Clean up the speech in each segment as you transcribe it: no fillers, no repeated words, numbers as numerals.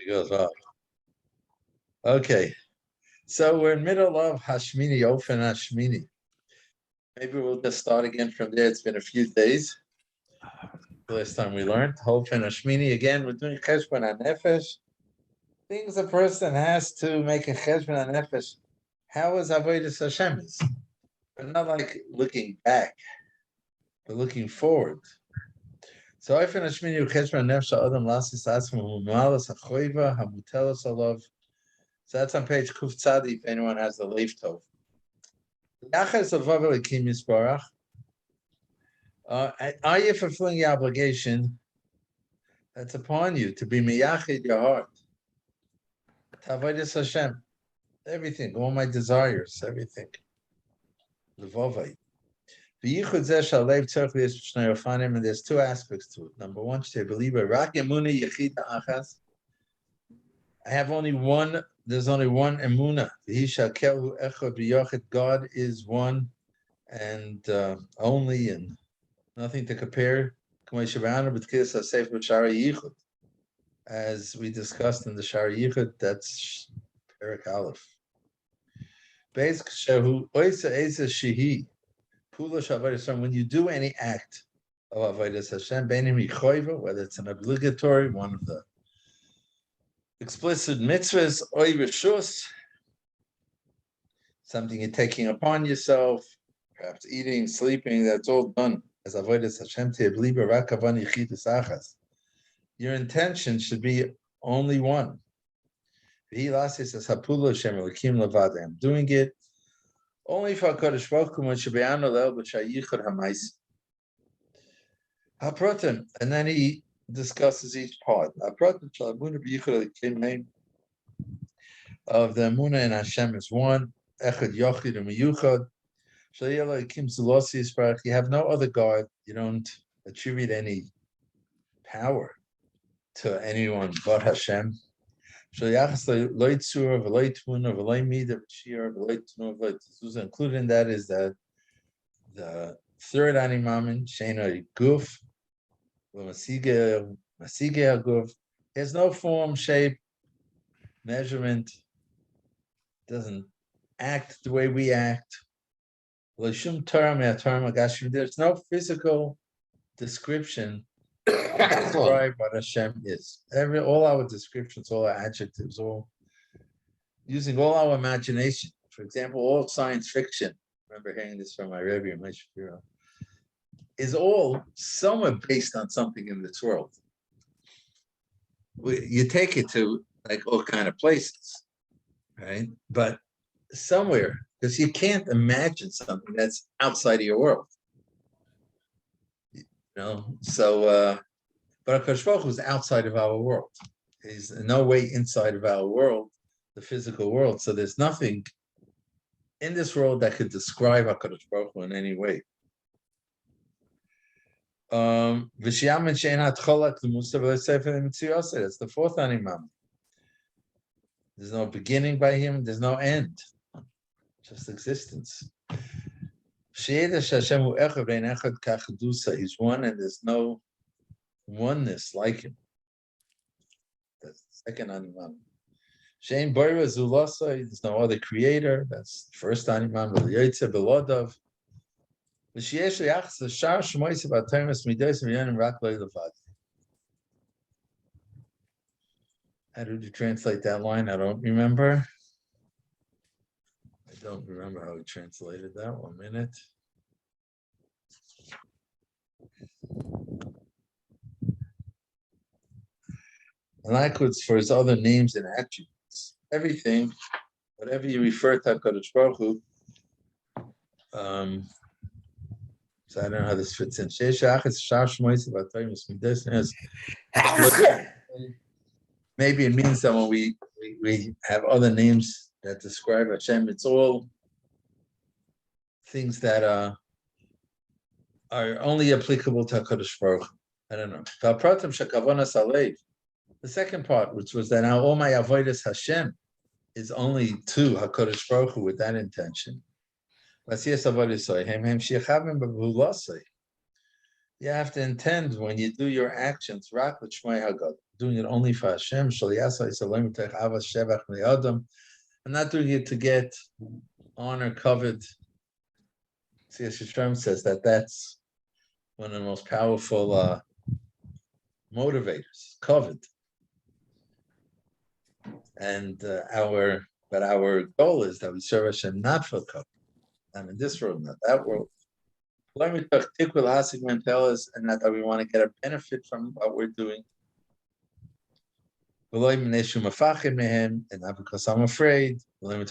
goes, wow. Okay, so we're in middle of Hashmini, Ofen Hashmini. Maybe we'll just start again from there. It's been a few days. The last time we learned Ofen Hashmini. Again, we're doing Cheshbon HaNefesh. Things a person has to make a Cheshbon HaNefesh. How is Avodas Hashem? But not like looking back, but looking forward. So Ofen Hashmini Cheshbon HaNefesh Adam Lasis Atzmo Humalas HaChoiva Hamutelos Alav. So that's on page Kuf Tzadi, if anyone has the Leif Tov. Are you fulfilling your obligation that's upon you to be miyachid your heart? Avodas Hashem, everything, all my desires, everything. Levavai. And there's two aspects to it. Number one, I have only one. There's only one emuna. God is one and only, and nothing to compare. As we discussed in the Shara Yichud, that's Perak Aleph. When you do any act of Avodas Hashem, whether it's an obligatory, one of the explicit mitzvahs, oy reshus, something you're taking upon yourself, perhaps eating, sleeping, that's all done as Avodas Hashem. Your intention should be only one. I'm doing it only for HaKadosh Baruch Hu. And then he discusses each part. Of the Emunah in Hashem is one. Echad Yochid Umiyuchad. You have no other God. You don't attribute any power to anyone but Hashem. Included in that is that the third animamin, Shena Guf, there's no form, shape, measurement, doesn't act the way we act. There's no physical description describe what Hashem is. All our descriptions, all our adjectives, all using all our imagination. For example, all science fiction. I remember hearing this from my Rebbe, is all somewhat based on something in this world. You take it to like all kind of places, right? But somewhere, because you can't imagine something that's outside of your world. So but HaKadosh Baruch Hu is outside of our world. He's in no way inside of our world, the physical world. So there's nothing in this world that could describe HaKadosh Baruch Hu in any way. That's the fourth animam. There's no beginning by him, there's no end. Just existence. He's one and there's no oneness like him. That's the second animam. There's no other creator. That's the first animam. How did you translate that line? I don't remember. I don't remember how he translated that. 1 minute. And likewise for his other names and attributes. Everything, whatever you refer to HaKadosh Baruch Hu, so I don't know how this fits in. Maybe it means that when we have other names that describe Hashem, it's all things that are only applicable to HaKadosh Baruch Hu. I don't know. The second part, which was that now all my avodas Hashem is only to HaKadosh Baruch Hu with that intention. You have to intend when you do your actions, doing it only for Hashem. I'm not doing it to get honor, covered. See, Shishram says that that's one of the most powerful motivators, covered. And our goal is that we serve Hashem not for covered. I'm in this world, not that world. And not that we want to get a benefit from what we're doing. And not because I'm afraid. Not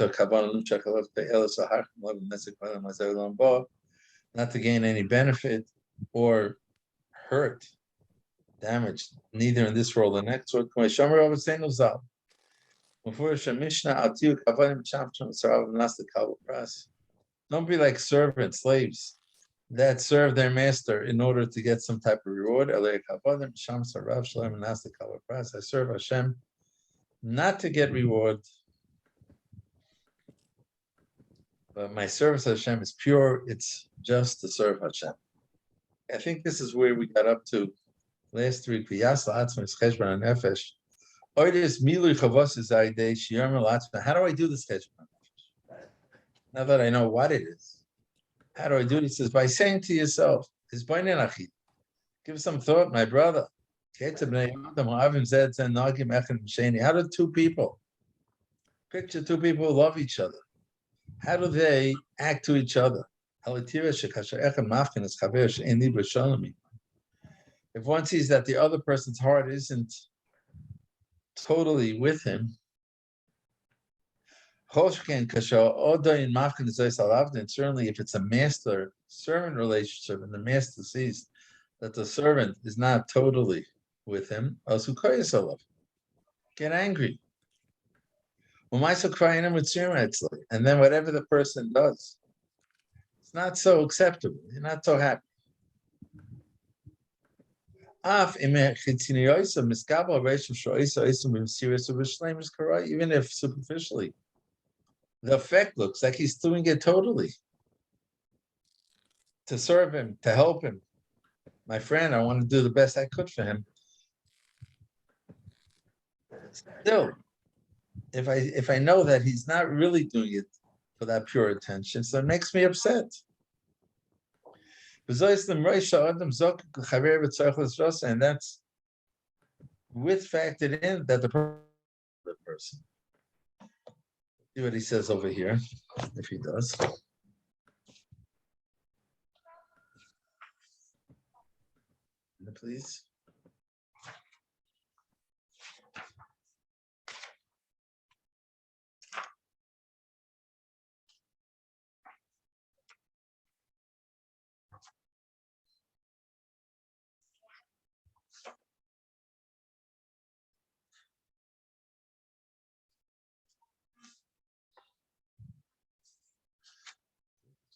to gain any benefit or hurt, damage, neither in this world or next world. Don't be like servants, slaves that serve their master in order to get some type of reward. I serve Hashem not to get reward, but my service to Hashem is pure. It's just to serve Hashem. I think this is where we got up to last week. How do I do this cheshbon? Now that I know what it is, how do I do it? He says, by saying to yourself, give some thought, my brother. How do two people, picture two people who love each other, how do they act to each other? If one sees that the other person's heart isn't totally with him, and certainly if it's a master-servant relationship and the master sees that the servant is not totally with him, get angry. And then whatever the person does, it's not so acceptable. You're not so happy. Even if superficially the effect looks like he's doing it totally to serve him, to help him. My friend, I want to do the best I could for him. Still, if I know that he's not really doing it for that pure intention, so it makes me upset. And that's with factored in that the person. See what he says over here, if he does. Please.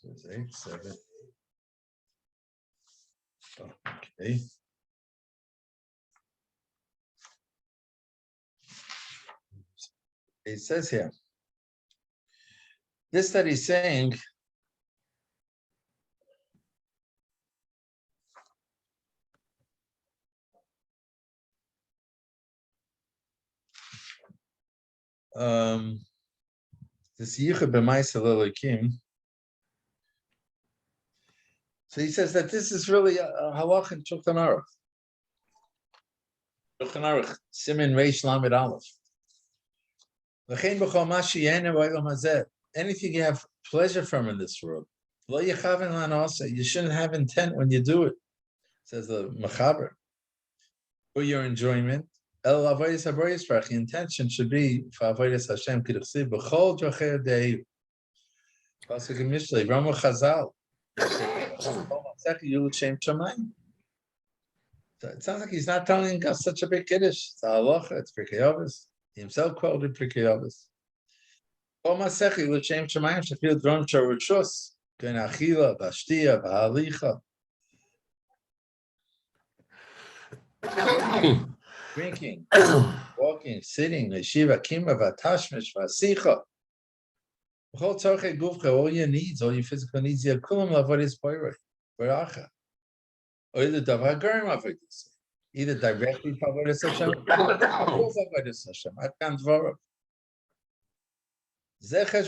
It's 8, 7. Okay. It says here, this that he's saying, this yichud b'ma'aseh l'Elokim. So he says that this is really a halach in Shulchan Aruch. Shulchan Aruch, Simin Reish Lamed Aleph. Anything you have pleasure from in this world, you shouldn't have intent when you do it, says the Mechaber, for your enjoyment. The intention should be for Avodas Hashem. Pasuk in Mishlei, Ramu Chazal. So it sounds like he's not telling us such a big kiddush. It's a halacha, it's Pirkei Avos. He himself quoted Pirkei Avos. Kol Masechi l'shem shamayim shefil dron sharushus ken achila v'ashtia v'halicha. Drinking, walking, sitting, yeshiva, kima, v'tashmish, v'asicha. All your needs, all your physical needs, you have kulam lavodas poirei, baracha. Or the davar garim avodas. either directly to Avodas Hashem, or Avodas Hashem. I've gone Dvorah. That's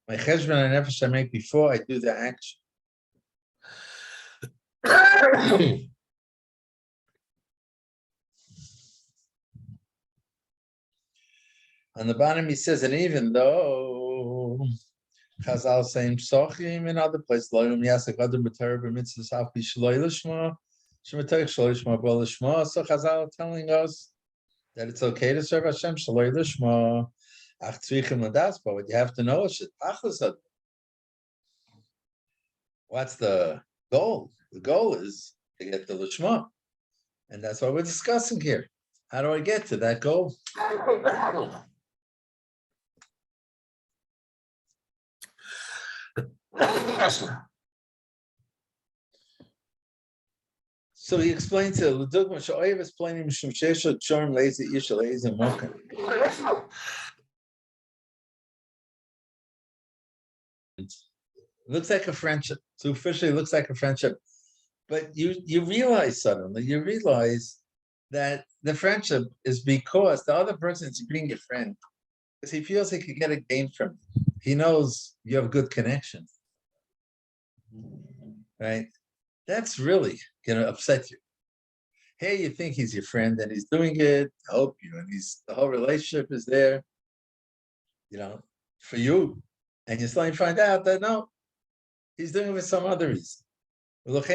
my cheshbon and nefesh I make before I do the action. On the bottom he says, and even though Chazal saying Psochim in other places, so Chazal telling us that it's okay to serve Hashem, but what you have to know is what's the goal? The goal is to get the Lishma. And that's what we're discussing here. How do I get to that goal? So he explains it. Looks like a friendship. So officially looks like a friendship. But you realize suddenly, that the friendship is because the other person is being a friend. Because he feels he could get a gain from you. He knows you have a good connection. Right? That's really going to upset you. Hey, you think he's your friend and he's doing it, I hope you, and the whole relationship is there, for you. And you suddenly find out that no, he's doing it for some other reason. So it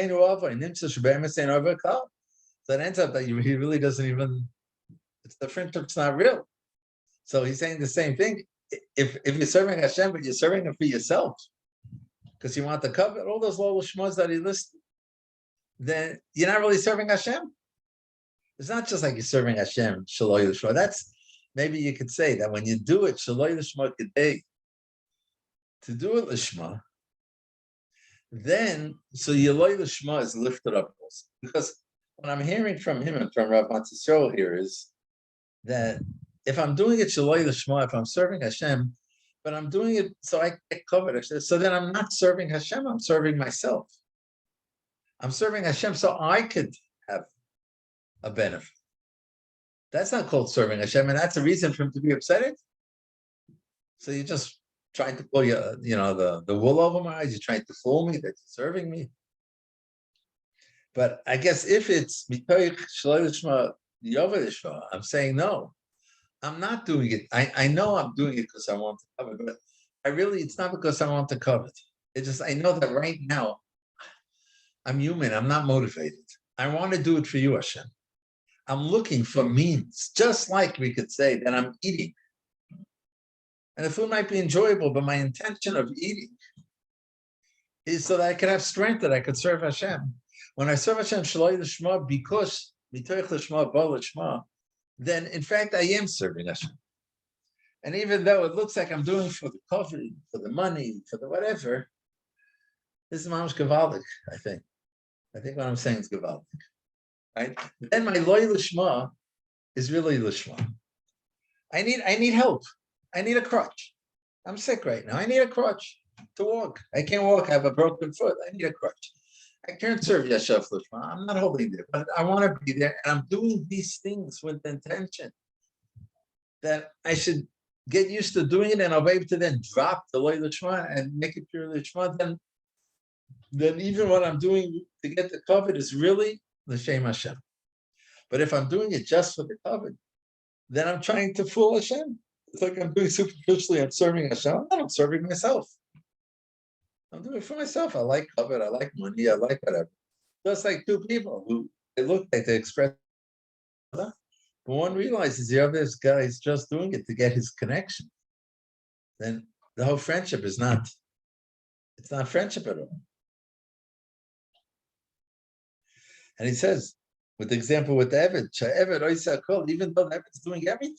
ends up that he really doesn't even, the friendship's not real. So he's saying the same thing. If you're serving Hashem, but you're serving him for yourself, because you want to cover all those little shmos that he listed, then you're not really serving Hashem. It's not just like you're serving Hashem, Shaloi L'Shma. That's, maybe you could say that when you do it, Shaloi L'Shma Kedei, to do it L'Shma, then, so Yeloi L'Shma is lifted up also. Because what I'm hearing from him and from Rav Matisyahu here is that if I'm doing it Shaloi L'Shma, if I'm serving Hashem, but I'm doing it so I get covered, so then I'm not serving Hashem, I'm serving myself. I'm serving Hashem so I could have a benefit. That's not called serving Hashem, and that's a reason for him to be upset. So you're just trying to pull the wool over my eyes. You're trying to fool me that you're serving me. But I guess if it's I'm saying no, I'm not doing it. I know I'm doing it because I want to cover it, but it's not because I want to cover it. It's just I know that right now I'm human. I'm not motivated. I want to do it for you, Hashem. I'm looking for means, just like we could say that I'm eating. And the food might be enjoyable, but my intention of eating is so that I could have strength, that I could serve Hashem. When I serve Hashem, Shaloi L'Shma, because Mitoich L'Shma, Ba L'Shma, then in fact I am serving Hashem. And even though it looks like I'm doing for the coffee, for the money, for the whatever, this is mamash gavaldik, I think. I think what I'm saying is gavaldik. Right? Then my loy lishma is really lishma. I need help. I need a crutch. I'm sick right now. I need a crutch to walk. I can't walk. I have a broken foot. I need a crutch. I can't serve Yashav lishma. I'm not holding there, but I want to be there. And I'm doing these things with the intention that I should get used to doing it, and I'll be able to then drop the loy lishma and make it pure lishma. Then even what I'm doing to get the covet is really l'shem Hashem. But if I'm doing it just for the covet, then I'm trying to fool Hashem. It's like I'm doing superficially, I'm serving Hashem. I'm serving myself. I'm doing it for myself. I like covet, I like money, I like whatever. Just like two people who they look like they express, but one realizes the other guy is just doing it to get his connection. Then the whole friendship is it's not friendship at all. And he says, with the example with the Eved, even though the Eved is doing everything,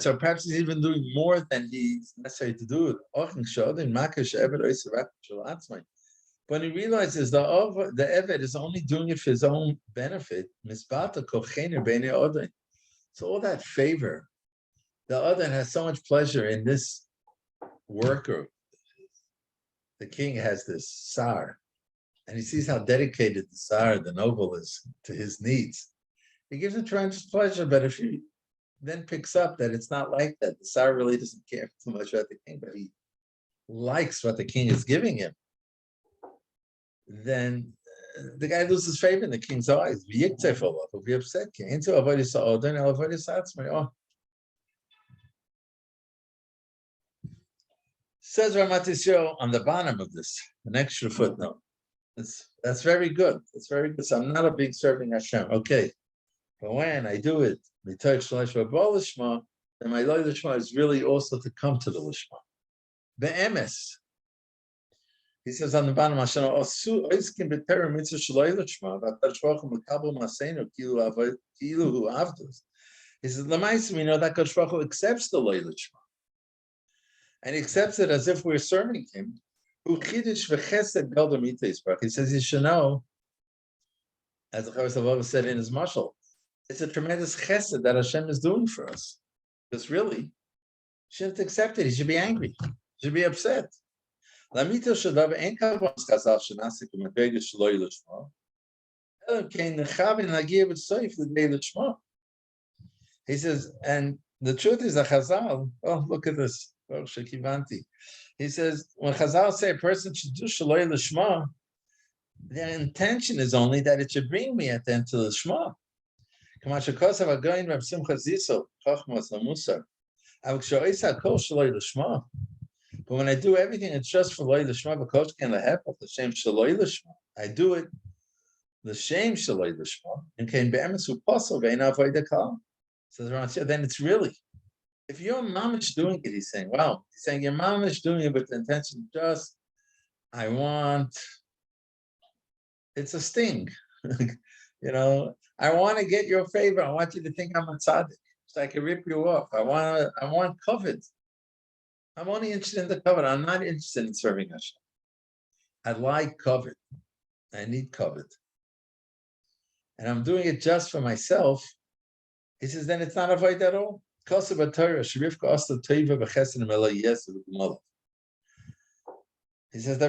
so perhaps he's even doing more than he's necessary to do. When he realizes the Eved is only doing it for his own benefit, so all that favor, the other has so much pleasure in this worker. The king has this Sar, and he sees how dedicated the Zarah, the noble, is to his needs, he gives a tremendous pleasure. But if he then picks up that it's not like that, the Zarah really doesn't care too much about the king, but he likes what the king is giving him, then the guy loses favor in the king's eyes. He'll be upset. Oh. Says Ramat Yisrael on the bottom of this, an extra footnote. That's very good. That's very good. So I'm not a big serving Hashem. Okay. But when I do it, then my loy lishma is really also to come to the lishma. Be'emes. He says on the bottom, Hashem, Osu oiskim b'terem mitzvah shloy lishma, v'atash v'achum l'kabel masenu kilu hu avdus. He says, L'mais, we know that Kadosh Baruch Hu accepts the loy lishma. And he accepts it as if we're serving him. He says you should know, as the Chovos Avoda said in his mashal, it's a tremendous chesed that Hashem is doing for us. Because really, he shouldn't accept it. He should be angry. He should be upset. He says, and the truth is that Chazal, oh, look at this. He says, when Chazal say a person should do Shaloi Lishma, their intention is only that it should bring me at the end to the Shema. But when I do everything, it's just for Loi Lishma, because can the help of the shame Shaloi Lishma. I do it the shame Shaloi Lishma, and came be'emes u'posel ve'en avoda kal. So then it's really, if your mom is doing it, he's saying, wow, he's saying your mom is doing it with the intention, just, it's a sting. I want to get your favor. I want you to think I'm a tzaddik, so I can rip you off. I want covet. I'm only interested in the covet. I'm not interested in serving Hashem. I like covet. I need covet. And I'm doing it just for myself. He says, then it's not avoid at all. He says the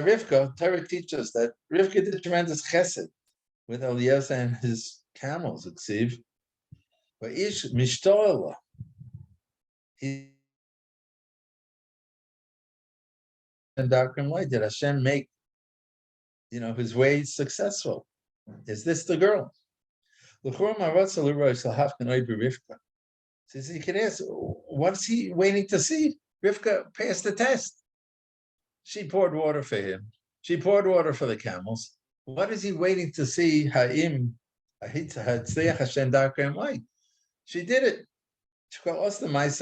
Rivka, Torah teaches that Rivka did tremendous chesed with Eliezer and his camels, Ksiv. But Ish Mishtoela, he and darkroom light, did Hashem make his ways successful? Is this the girl? So you can ask, what's he waiting to see? Rivka passed the test. She poured water for him. She poured water for the camels. What is he waiting to see? Ha'im, Hashem darkroom light. She did it. She already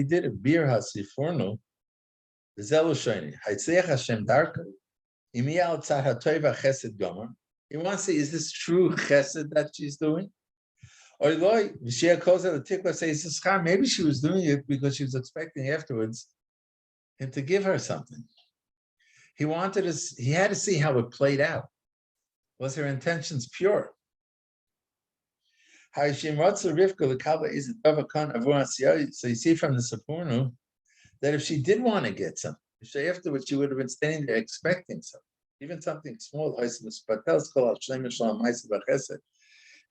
did it. Bir hasifurnu. Hashem darkroom. He wants to see, is this true chesed that she's doing? Or maybe she was doing it because she was expecting afterwards him to give her something. He had to see how it played out. Was her intentions pure? So you see from the Sapurnu that if she did want to get something, afterwards she would have been standing there expecting something, even something small,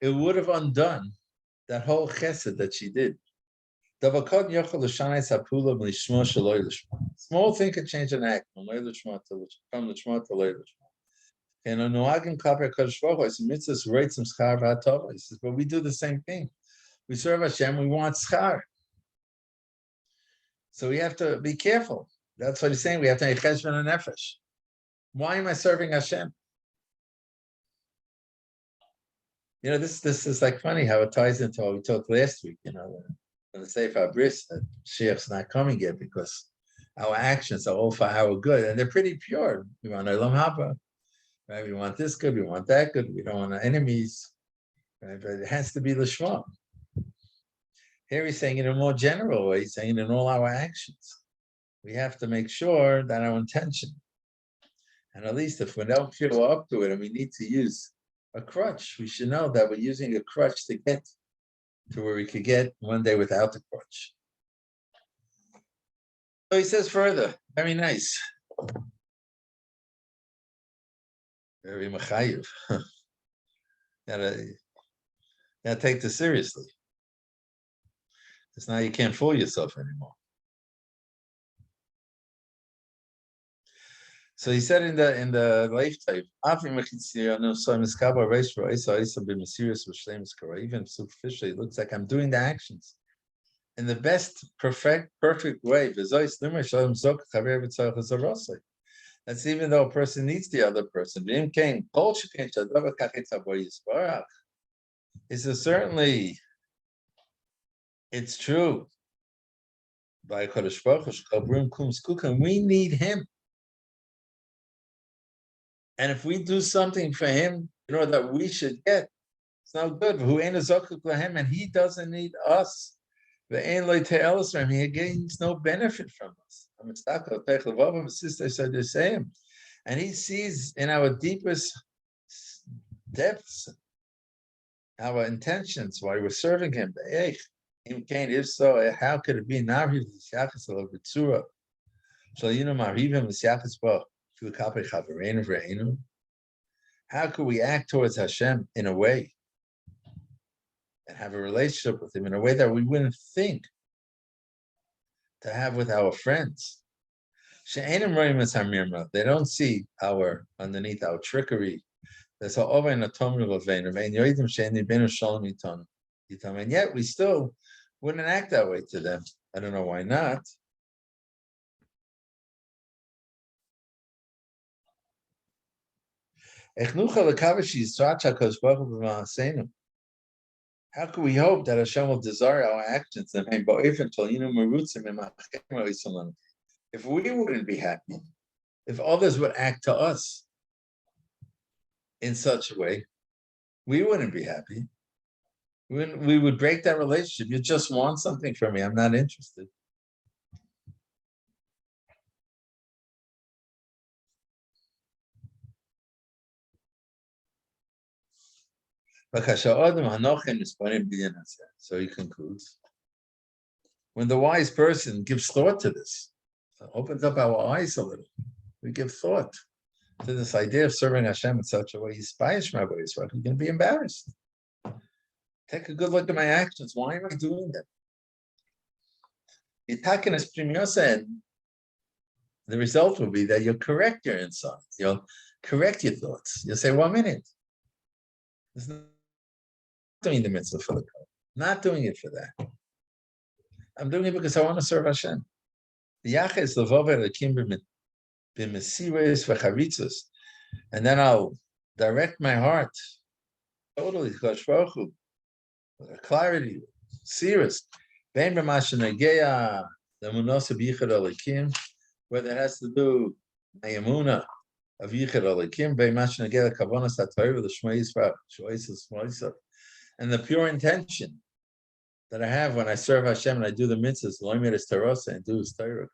it would have undone that whole chesed that she did. Small thing could change an act from Lishma to Lishma. And on Noagim Kaper Kadosh Baruch Hu, it's mitzvahs rates some schar v'atova. He says, but we do the same thing. We serve Hashem, we want schar. So we have to be careful. That's what he's saying. We have to have cheshbon and nefesh. Why am I serving Hashem? This is like funny how it ties into what we talked last week. When the Sefer Bris, that Shiach's not coming yet because our actions are all for our good, and they're pretty pure. We want Olam Haba, right? We want this good, we want that good. We don't want our enemies, right? But it has to be Lishma. Here he's saying in a more general way, he's saying in all our actions, we have to make sure that our intention, and at least if we don't feel up to it and we need to use a crutch, we should know that we're using a crutch to get to where we could get one day without the crutch. So he says further, very nice. Very mechayiv. You gotta take this seriously. Because now you can't fool yourself anymore. So he said in the lifetime, even superficially, it looks like I'm doing the actions in the best, perfect way. That's even though a person needs the other person. He says, certainly, it's true. By Kodesh Baruch Hu, we need him. And if we do something for him, that we should get, it's not good. And he doesn't need us. He gains no benefit from us. And he sees in our deepest depths our intentions, why we're serving him. If so, how could it be? How could we act towards Hashem in a way and have a relationship with him in a way that we wouldn't think to have with our friends? They don't see underneath our trickery. There's and yet we still wouldn't act that way to them. I don't know why not. How can we hope that Hashem will desire our actions? If we wouldn't be happy, if others would act to us in such a way, we wouldn't be happy. We would break that relationship. You just want something from me. I'm not interested. So he concludes. When the wise person gives thought to this, opens up our eyes a little, we give thought to this idea of serving Hashem in such a way, you're going to be embarrassed. Take a good look at my actions. Why am I doing that? The result will be that you'll correct your insights. You'll correct your thoughts. You'll say, 1 minute. It's not doing the mitzvah for the code. Not doing it for that. I'm doing it because I want to serve Hashem. And then I'll direct my heart totally to clarity, serious. Whether it has to do my emunah of Yichud Elikim, and the pure intention that I have when I serve Hashem and I do the mitzvahs, and do his Torah,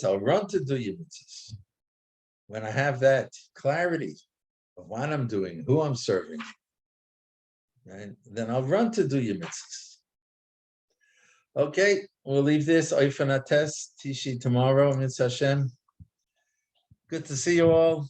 I'll run to do your mitzvahs. When I have that clarity of what I'm doing, who I'm serving, right, then I'll run to do your mitzvahs. Okay, we'll leave this. Oifanates, Tishi tomorrow, Mitzvah Hashem. Good to see you all.